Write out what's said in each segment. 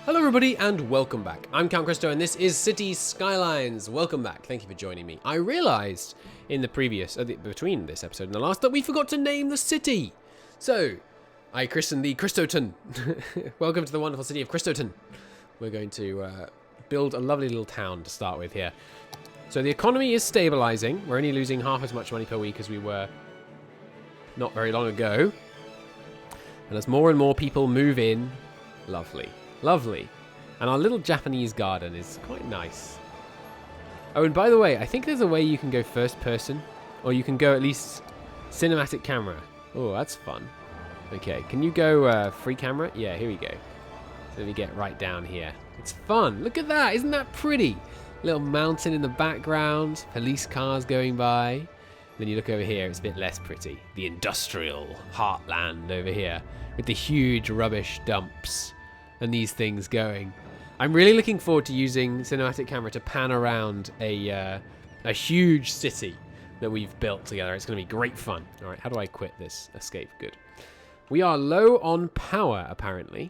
Hello everybody and welcome back. I'm Count Cristo and this is Cities Skylines. Welcome back. Thank you for joining me. I realised in the previous, between this episode and the last, that we forgot to name the city. So, I christened the Cristoton. Welcome to the wonderful city of Cristoton. We're going to build a lovely little town to start with here. So the economy is stabilising. We're only losing half as much money per week as we were not very long ago. And as more and more people move in, lovely. Lovely. And our little Japanese garden is quite nice. Oh, and by the way, I think there's a way you can go first person, or you can go at least cinematic camera. Oh, that's fun. Okay, can you go free camera? Yeah, here we go. So let me get right down here. It's fun. Look at that. Isn't that pretty? Little mountain in the background, police cars going by. Then you look over here, it's a bit less pretty. The industrial heartland over here with the huge rubbish dumps and these things going. I'm really looking forward to using cinematic camera to pan around a huge city that we've built together. It's going to be great fun. All right, how do I quit this? Escape. Good. We are low on power, apparently.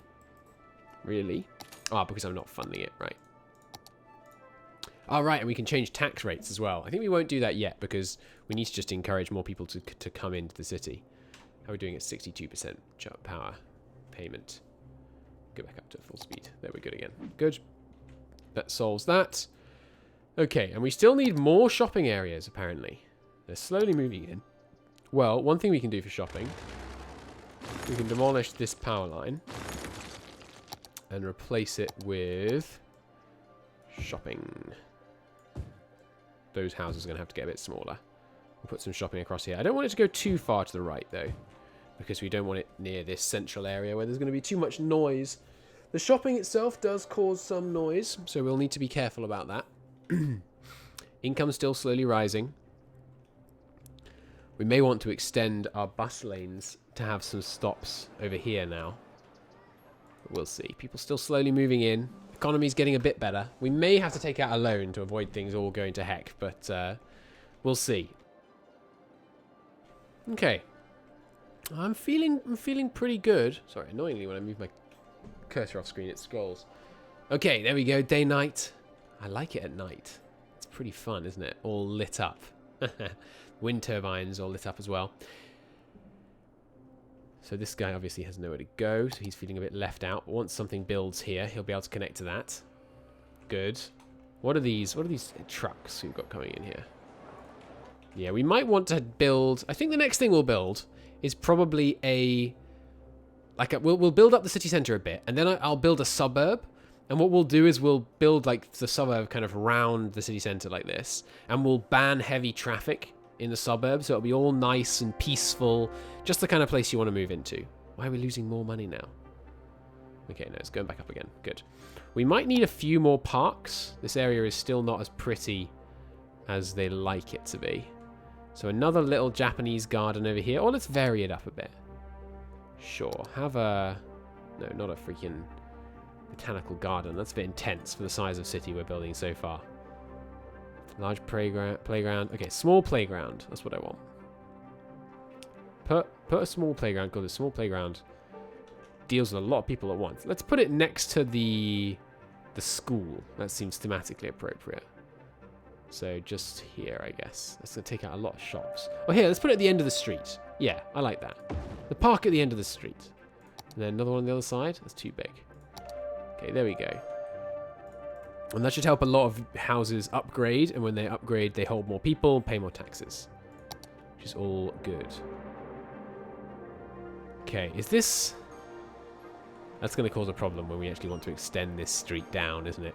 Really? Ah, because I'm not funding it, right. All right, and we can change tax rates as well. I think we won't do that yet because we need to just encourage more people to come into the city. How are we doing at 62% power payment? Go back up to full speed. There, we're good again. Good. That solves that. Okay, and we still need more shopping areas, apparently. They're slowly moving in. Well, one thing we can do for shopping, we can demolish this power line and replace it with shopping. Those houses are going to have to get a bit smaller. We'll put some shopping across here. I don't want it to go too far to the right, though, because we don't want it near this central area where there's going to be too much noise. The shopping itself does cause some noise, so we'll need to be careful about that. Income's still slowly rising. We may want to extend our bus lanes to have some stops over here now. But we'll see. People still slowly moving in. Economy's getting a bit better. We may have to take out a loan to avoid things all going to heck, but we'll see. Okay. I'm feeling pretty good. Sorry, annoyingly when I move my cursor off screen it scrolls. Okay, there we go. Day night. I like it at night. It's pretty fun, isn't it? All lit up. Wind turbines all lit up as well. So this guy obviously has nowhere to go, so he's feeling a bit left out. But once something builds here, he'll be able to connect to that. Good. What are these trucks we've got coming in here? Yeah, we might want to build... I think the next thing we'll build is probably we'll build up the city center a bit, and then I'll build a suburb. And what we'll do is we'll build like the suburb kind of round the city center like this, and we'll ban heavy traffic in the suburb, so it'll be all nice and peaceful, just the kind of place you want to move into. Why are we losing more money now? Okay, no, it's going back up again. Good. We might need a few more parks. This area is still not as pretty as they like it to be. So another little Japanese garden over here. Or let's vary it up a bit. Sure. Have a... No, not a freaking botanical garden. That's a bit intense for the size of city we're building so far. Large playground. Okay, small playground. That's what I want. Put a small playground, because a small playground deals with a lot of people at once. Let's put it next to the school. That seems thematically appropriate. So just here, I guess. That's going to take out a lot of shops. Oh, here, let's put it at the end of the street. Yeah, I like that. The park at the end of the street. And then another one on the other side. That's too big. Okay, there we go. And that should help a lot of houses upgrade. And when they upgrade, they hold more people, pay more taxes. Which is all good. Okay, is this... That's going to cause a problem when we actually want to extend this street down, isn't it?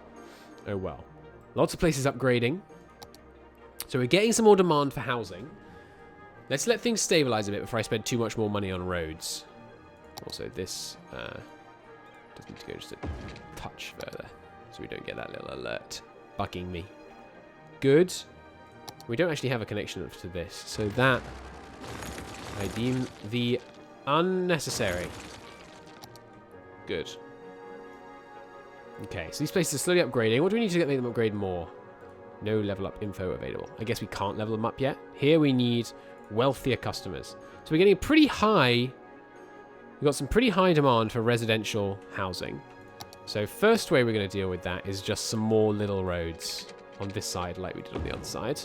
Oh well. Lots of places upgrading. So we're getting some more demand for housing. Let's let things stabilize a bit before I spend too much more money on roads. Also, this does need to go just a touch further, so we don't get that little alert bugging me. Good. We don't actually have a connection to this, so that I deem the unnecessary. Good. Okay, so these places are slowly upgrading. What do we need to make them upgrade more? No level up info available. I guess we can't level them up yet. Here we need wealthier customers. So we're getting pretty high... We've got some pretty high demand for residential housing. So first way we're going to deal with that is just some more little roads on this side like we did on the other side.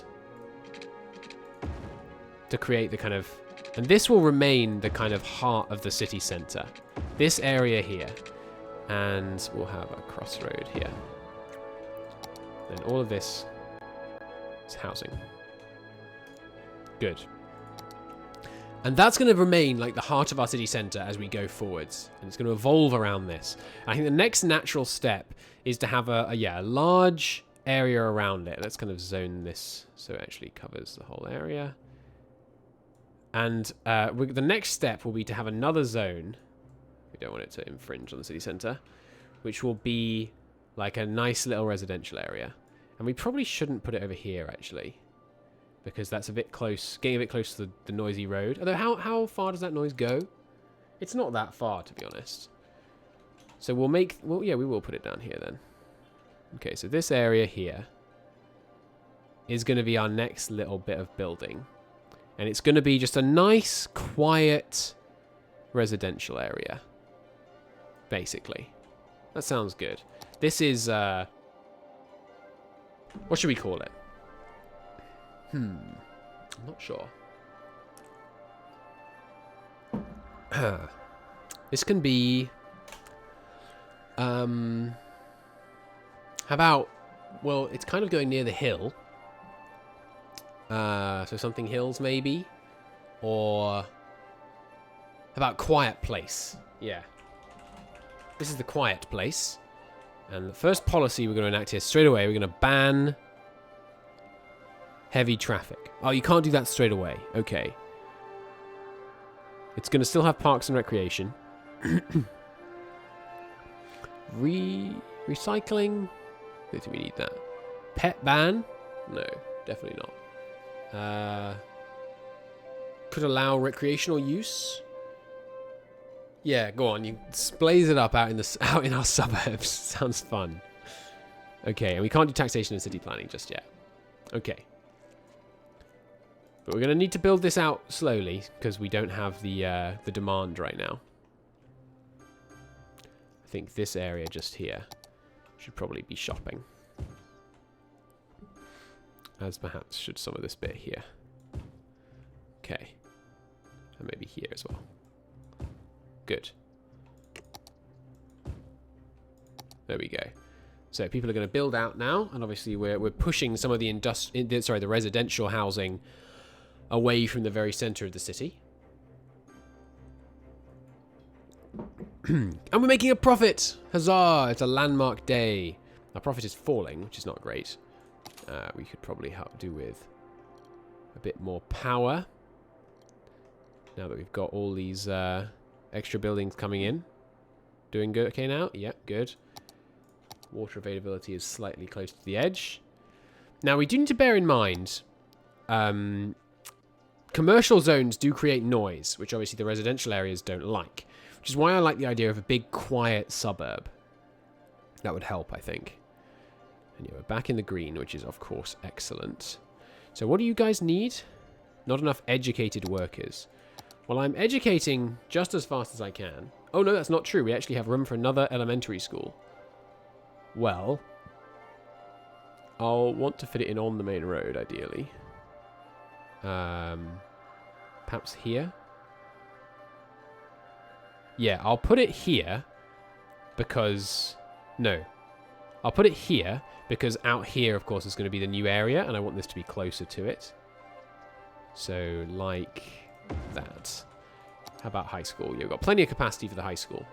To create the kind of... And this will remain the kind of heart of the city centre. This area here. And we'll have a crossroad here. Then all of this is housing. Good. And that's going to remain like the heart of our city centre as we go forwards. And it's going to evolve around this. I think the next natural step is to have a large area around it. Let's kind of zone this so it actually covers the whole area. And the next step will be to have another zone. We don't want it to infringe on the city centre. Which will be like a nice little residential area. And we probably shouldn't put it over here, actually. Because that's a bit close, getting a bit close to the noisy road. Although, how far does that noise go? It's not that far, to be honest. So we'll make... Well, yeah, we will put it down here, then. Okay, so this area here is going to be our next little bit of building. And it's going to be just a nice, quiet residential area. Basically. That sounds good. This is... what should we call it? I'm not sure. This can be... how about... Well, it's kind of going near the hill. So something hills, maybe? Or... How about quiet place? Yeah. This is the quiet place. And the first policy we're going to enact here straight away, we're going to ban... heavy traffic. Oh, you can't do that straight away. Okay. It's going to still have parks and recreation. Recycling? I don't think we need that. Pet ban? No, definitely not. Could allow recreational use? Yeah, go on. You blaze it up out in our suburbs. Sounds fun. Okay, and we can't do taxation and city planning just yet. Okay. But we're going to need to build this out slowly because we don't have the demand right now. I think this area just here should probably be shopping. As perhaps should some of this bit here. Okay. And maybe here as well. Good. There we go. So people are going to build out now, and obviously we're pushing some of the the residential housing away from the very center of the city. And we're making a profit! Huzzah! It's a landmark day. Our profit is falling, which is not great. We could probably do with a bit more power. Now that we've got all these extra buildings coming in. Doing good okay now? Yep, good. Water availability is slightly close to the edge. Now, we do need to bear in mind... commercial zones do create noise, which obviously the residential areas don't like. Which is why I like the idea of a big, quiet suburb. That would help, I think. And yeah, we're back in the green, which is, of course, excellent. So what do you guys need? Not enough educated workers. Well, I'm educating just as fast as I can. Oh, no, that's not true. We actually have room for another elementary school. Well, I'll want to fit it in on the main road, ideally. Perhaps here? Yeah, I'll put it here because... No. I'll put it here because out here, of course, is going to be the new area, and I want this to be closer to it. So, like that. How about high school? Yeah, we've got plenty of capacity for the high school.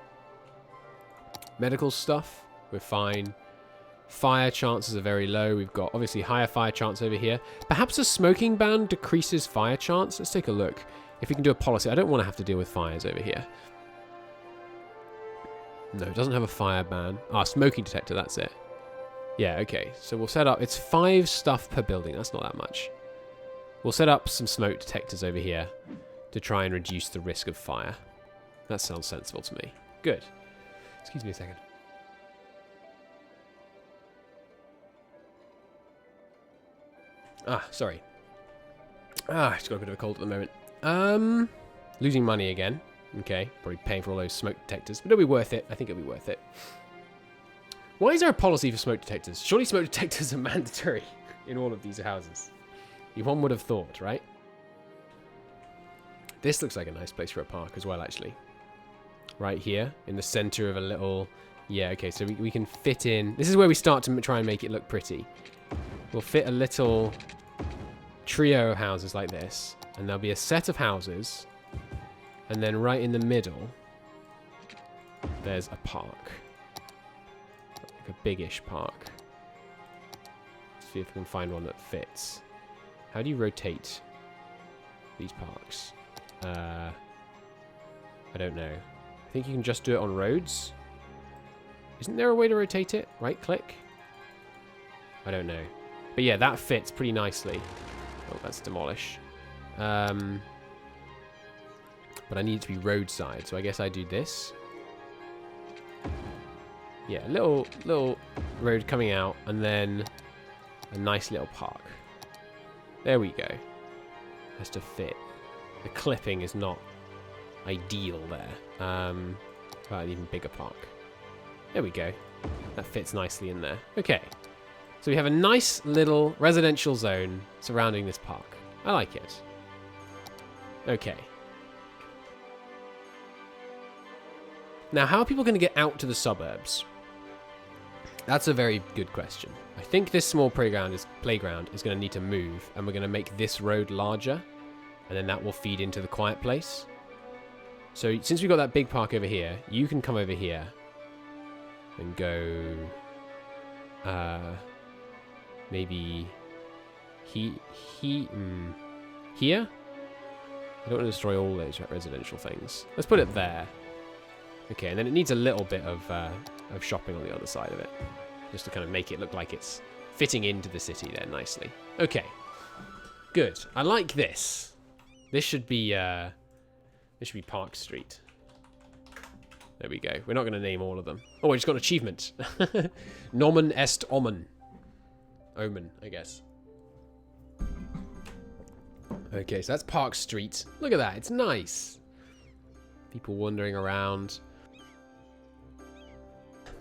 Medical stuff, we're fine. Fire chances are very low. We've got, obviously, higher fire chance over here. Perhaps a smoking ban decreases fire chance? Let's take a look. If we can do a policy. I don't want to have to deal with fires over here. No, it doesn't have a fire ban. Ah, smoking detector, that's it. Yeah, okay. So we'll set up... It's 5 stuff per building. That's not that much. We'll set up some smoke detectors over here to try and reduce the risk of fire. That sounds sensible to me. Good. Excuse me a second. Ah, sorry. Ah, just got a bit of a cold at the moment. Losing money again. Okay, probably paying for all those smoke detectors. But it'll be worth it. I think it'll be worth it. Why is there a policy for smoke detectors? Surely smoke detectors are mandatory in all of these houses. One would have thought, right? This looks like a nice place for a park as well, actually. Right here, in the center of a little... Yeah, okay, so we can fit in... This is where we start to try and make it look pretty. We'll fit a little trio of houses like this. And there'll be a set of houses. And then right in the middle, there's a park. Like a biggish park. Let's see if we can find one that fits. How do you rotate these parks? I don't know. I think you can just do it on roads. Isn't there a way to rotate it? Right click? I don't know. But yeah, that fits pretty nicely. Oh, that's demolish. But I need it to be roadside, so I guess I do this. Yeah, a little road coming out, and then a nice little park. There we go. Has to fit. The clipping is not ideal there. About an even bigger park. There we go. That fits nicely in there. Okay. So we have a nice little residential zone surrounding this park. I like it. Okay. Now, how are people going to get out to the suburbs? That's a very good question. I think this small playground is going to need to move, and we're going to make this road larger, and then that will feed into the quiet place. So since we've got that big park over here, you can come over here and go maybe here. I don't want to destroy all those residential things. Let's put it there. Okay, and then it needs a little bit of shopping on the other side of it, just to kind of make it look like it's fitting into the city there nicely. Okay, good. I like this. This should be Park Street. There we go. We're not going to name all of them. Oh, I just got an achievement. Nomen est omen. Omen, I guess. Okay, so that's Park Street. Look at that. It's nice. People wandering around.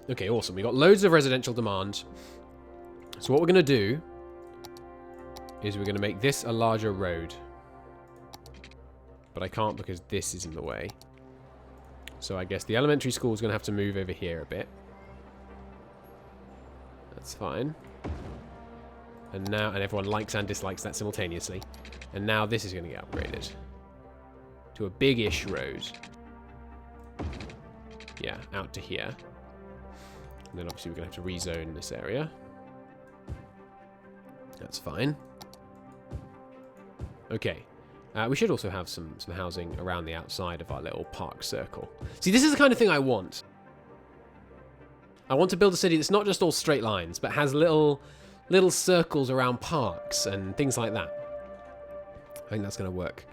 Okay, awesome. We got loads of residential demand. So what we're going to do is we're going to make this a larger road. But I can't because this is in the way. So I guess the elementary school is going to have to move over here a bit. That's fine. And now, and everyone likes and dislikes that simultaneously. And now this is going to get upgraded to a big-ish road. Yeah, out to here. And then obviously we're going to have to rezone this area. That's fine. Okay. We should also have some housing around the outside of our little park circle. See, this is the kind of thing I want. I want to build a city that's not just all straight lines, but has little circles around parks and things like that. I think that's going to work.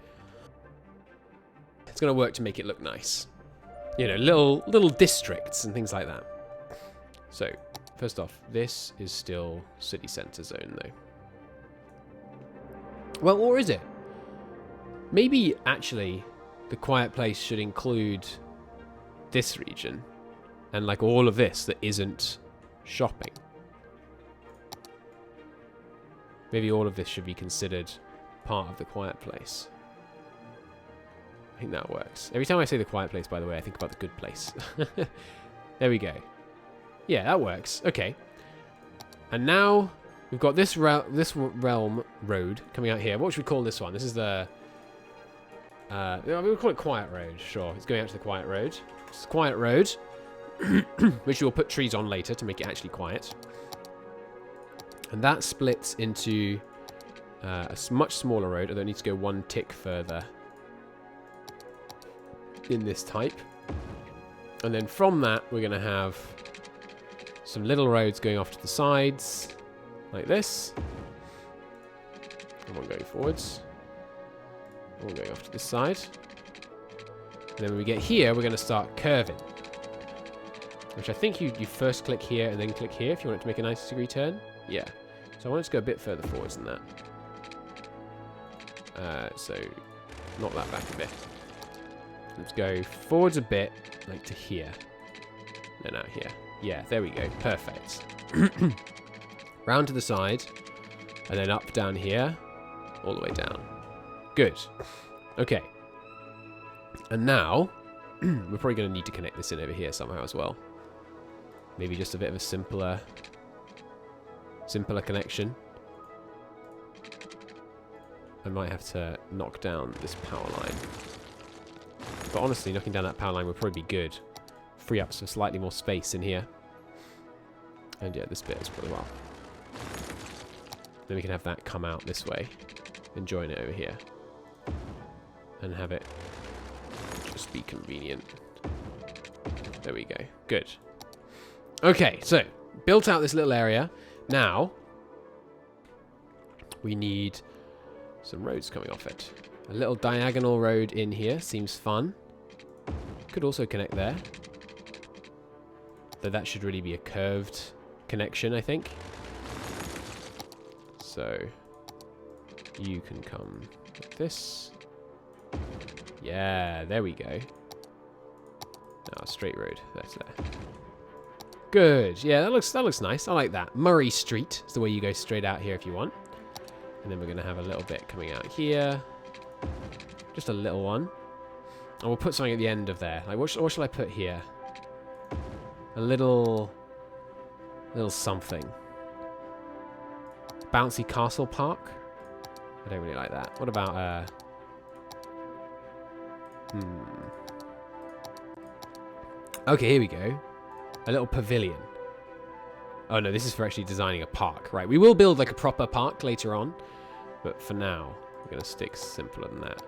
It's going to work to make it look nice. You know, little districts and things like that. So, first off, this is still city centre zone, though. Well, or is it? Maybe, actually, the quiet place should include this region. And, like, all of this that isn't shopping. Maybe all of this should be considered part of the quiet place. I think that works. Every time I say the quiet place, by the way, I think about the good place. There we go. Yeah, that works. Okay. And now we've got this realm road coming out here. What should we call this one? This is the... we'll call it Quiet Road. Sure, it's going out to the Quiet Road. It's Quiet Road, which we'll put trees on later to make it actually quiet. And that splits into a much smaller road, although it needs to go one tick further in this type. And then from that, we're going to have some little roads going off to the sides, like this. And one going forwards. One going off to this side. And then when we get here, we're going to start curving. Which I think you first click here and then click here if you want it to make a 90-degree turn. Yeah. So I want it to go a bit further forwards than that. So knock that back a bit. Let's go forwards a bit, like to here. Then out here. Yeah, there we go. Perfect. Round to the side. And then up down here. All the way down. Good. Okay. And now, we're probably going to need to connect this in over here somehow as well. Maybe just a bit of a simpler connection. I might have to knock down this power line. But honestly, knocking down that power line would probably be good. Free up some slightly more space in here. And yeah, this bit as well. Then we can have that come out this way. And join it over here. And have it just be convenient. There we go. Good. Okay, so built out this little area. Now, we need some roads coming off it. A little diagonal road in here seems fun. Could also connect there. Though that should really be a curved connection, I think. So, you can come like this. Yeah, there we go. Now, straight road. That's there. Good. Yeah, that looks nice. I like that. Murray Street is the way you go straight out here if you want. And then we're going to have a little bit coming out here. Just a little one. And we'll put something at the end of there. Like, what shall I put here? A little something. Bouncy Castle Park? I don't really like that. What about, Okay, here we go. A little pavilion. Oh no, this is for actually designing a park. Right, we will build like a proper park later on. But for now, we're going to stick simpler than that.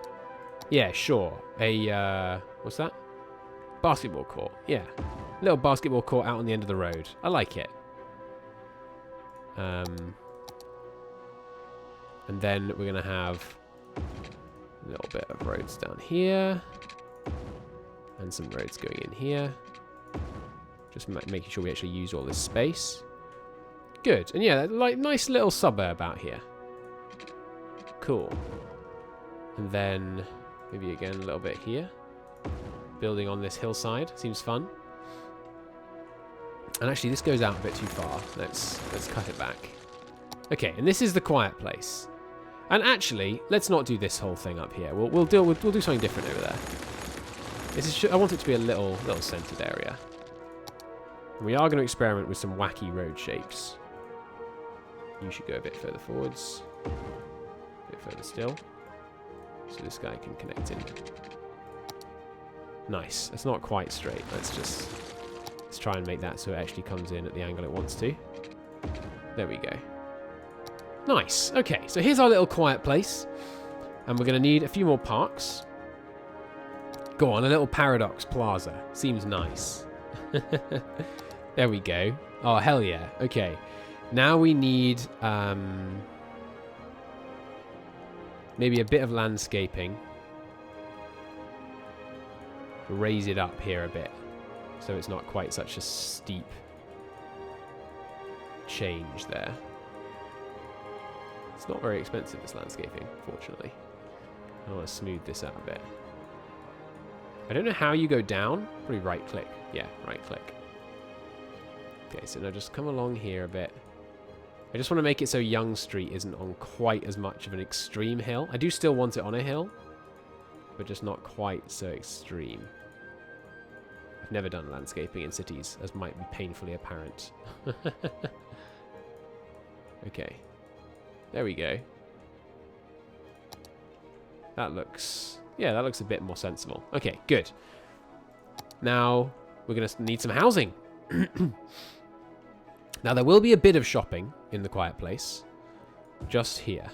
Yeah, sure. What's that? Basketball court. Yeah. Little basketball court out on the end of the road. I like it. And then we're going to have a little bit of roads down here. And some roads going in here. Just making sure we actually use all this space. Good. And yeah, like nice little suburb out here. Cool. And then maybe again a little bit here. Building on this hillside. Seems fun. And actually this goes out a bit too far. Let's cut it back. Okay, and this is the quiet place. And actually, let's not do this whole thing up here. We'll do something different over there. This is I want it to be a little centered area. We are going to experiment with some wacky road shapes. You should go a bit further forwards. A bit further still. So this guy can connect in. Nice. It's not quite straight. Let's try and make that so it actually comes in at the angle it wants to. There we go. Nice. Okay, so here's our little quiet place. And we're going to need a few more parks. Go on, a little Paradox Plaza. Seems nice. There we go. Oh, hell yeah. Okay. Now we need maybe a bit of landscaping. Raise it up here a bit. So it's not quite such a steep change there. It's not very expensive, this landscaping, fortunately. I want to smooth this out a bit. I don't know how you go down. Probably right click. Yeah, right click. Okay, so now just come along here a bit. I just want to make it so Young Street isn't on quite as much of an extreme hill. I do still want it on a hill, but just not quite so extreme. I've never done landscaping in cities, as might be painfully apparent. Okay. There we go. That looks... yeah, that looks a bit more sensible. Okay, good. Now, we're going to need some housing. Now, there will be a bit of shopping in the quiet place. Just here.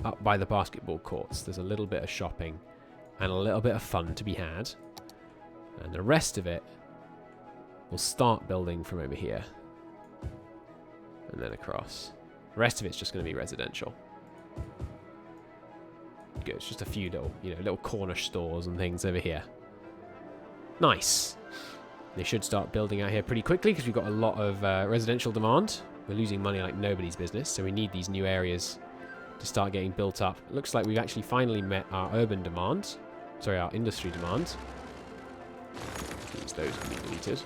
Up by the basketball courts. There's a little bit of shopping. And a little bit of fun to be had. And the rest of it, we'll start building from over here. And then across. The rest of it's just going to be residential. Good. It's just a few little corner stores and things over here. Nice. They should start building out here pretty quickly because we've got a lot of residential demand. We're losing money like nobody's business, so we need these new areas to start getting built up. It looks like we've actually finally met our urban demand. Sorry, our industry demand. Means those can be deleted.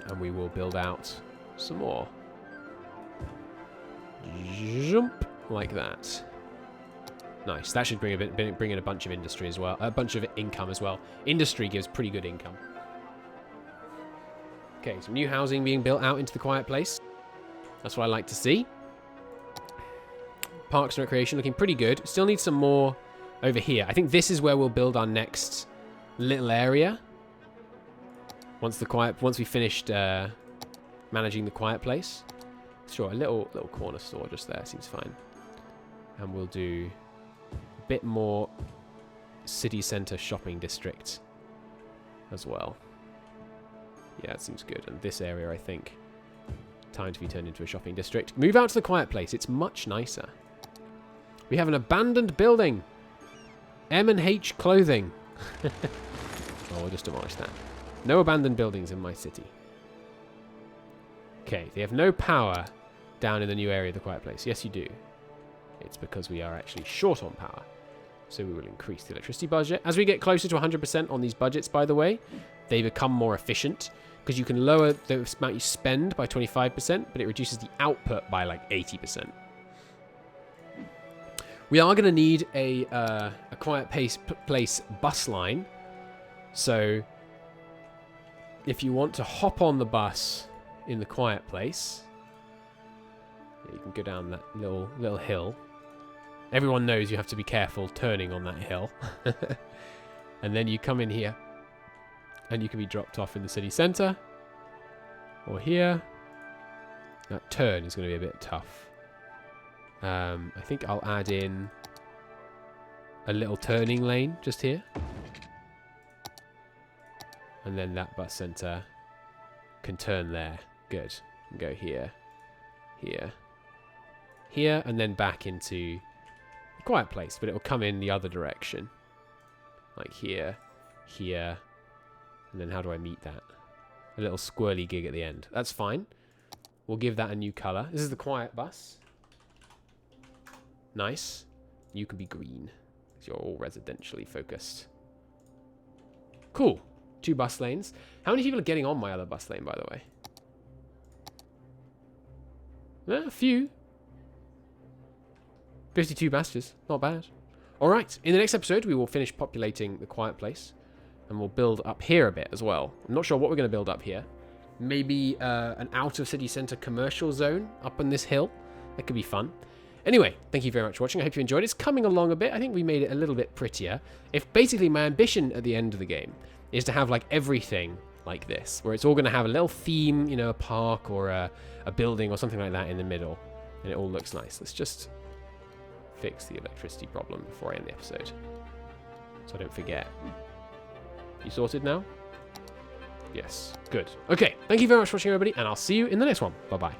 And we will build out some more. Jump like that. Nice. That should bring in a bunch of industry as well. A bunch of income as well. Industry gives pretty good income. Okay, some new housing being built out into the quiet place. That's what I like to see. Parks and recreation looking pretty good. Still need some more over here. I think this is where we'll build our next little area. Once we finished managing the quiet place. Sure, a little corner store just there seems fine. And we'll do a bit more city centre shopping district as well. Yeah, it seems good. And this area, I think, time to be turned into a shopping district. Move out to the quiet place. It's much nicer. We have an abandoned building. M&H clothing. Oh, we'll just demolish that. No abandoned buildings in my city. Okay, they have no power down in the new area of the quiet place. Yes, you do. It's because we are actually short on power. So we will increase the electricity budget. As we get closer to 100% on these budgets, by the way, they become more efficient because you can lower the amount you spend by 25%, but it reduces the output by like 80%. We are going to need a quiet place bus line. So if you want to hop on the bus in the quiet place, you can go down that little hill. Everyone knows you have to be careful turning on that hill. And then you come in here and you can be dropped off in the city centre or here. That turn is going to be a bit tough. I think I'll add in a little turning lane just here. And then that bus centre can turn there. Good. And go here, here, here, and then back into the quiet place. But it will come in the other direction. Like here, here. And then how do I meet that? A little squirrely gig at the end. That's fine. We'll give that a new colour. This is the quiet bus. Nice. You can be green, because you're all residentially focused. Cool. 2 bus lanes. How many people are getting on my other bus lane, by the way? A few. 52 passengers. Not bad. Alright, in the next episode, we will finish populating the quiet place. And we'll build up here a bit as well. I'm not sure what we're going to build up here. Maybe an out-of-city centre commercial zone up on this hill. That could be fun. Anyway, thank you very much for watching. I hope you enjoyed. It's coming along a bit. I think we made it a little bit prettier. If basically my ambition at the end of the game is to have like everything like this, where it's all going to have a little theme, you know, a park or a building or something like that in the middle, and it all looks nice. Let's just fix the electricity problem before I end the episode, so I don't forget. You sorted now? Yes. Good. Okay. Thank you very much for watching, everybody, and I'll see you in the next one. Bye-bye.